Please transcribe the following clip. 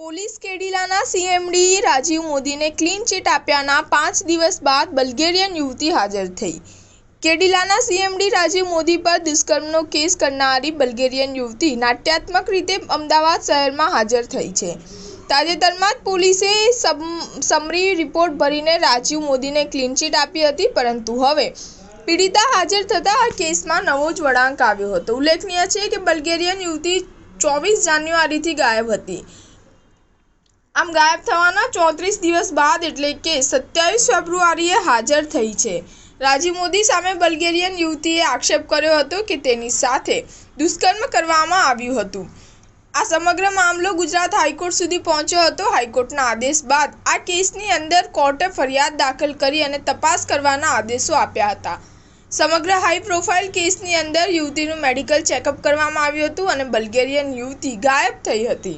Police કેડિલાના CMD Rajiv મોદીને clean chit આપ્યાના 5 દિવસ બાદ બલ્ગેરિયન યુવતી હાજર થઈ। કેડિલાના સીએમડી રાજીવ મોદી પર દુષ્કર્મનો કેસ કરનારી બલ્ગેરિયન યુવતી નાટ્યાત્મક રીતે અમદાવાદ શહેરમાં હાજર થઈ છે। તાજેતરમાં જ પોલીસે સમરી રિપોર્ટ ભરીને રાજીવ મોદીને ક્લીન ચીટ આપી હતી, પરંતુ હવે પીડિતા હાજર થતાં આ કેસમાં નવો જ વળાંક આવ્યો હતો। ઉલ્લેખનીય છે કે બલ્ગેરિયન યુવતી 24 જાન્યુઆરીથી ગાયબ હતી। આમ ગાયબ થવાના 34 દિવસ બાદ એટલે કે 27 ફેબ્રુઆરીએ હાજર થઈ છે। રાજીવ મોદી સામે બલ્ગેરિયન યુવતીએ આક્ષેપ કર્યો હતો કે તેની સાથે દુષ્કર્મ કરવામાં આવ્યું હતું। આ સમગ્ર મામલો ગુજરાત હાઈકોર્ટ સુધી પહોંચ્યો હતો। હાઈકોર્ટના આદેશ બાદ આ કેસની અંદર કોર્ટે ફરિયાદ દાખલ કરી અને તપાસ કરવાના આદેશો આપ્યા હતા। સમગ્ર હાઈ પ્રોફાઇલ કેસની અંદર યુવતીનું મેડિકલ ચેકઅપ કરવામાં આવ્યું હતું અને બલ્ગેરિયન યુવતી ગાયબ થઈ હતી।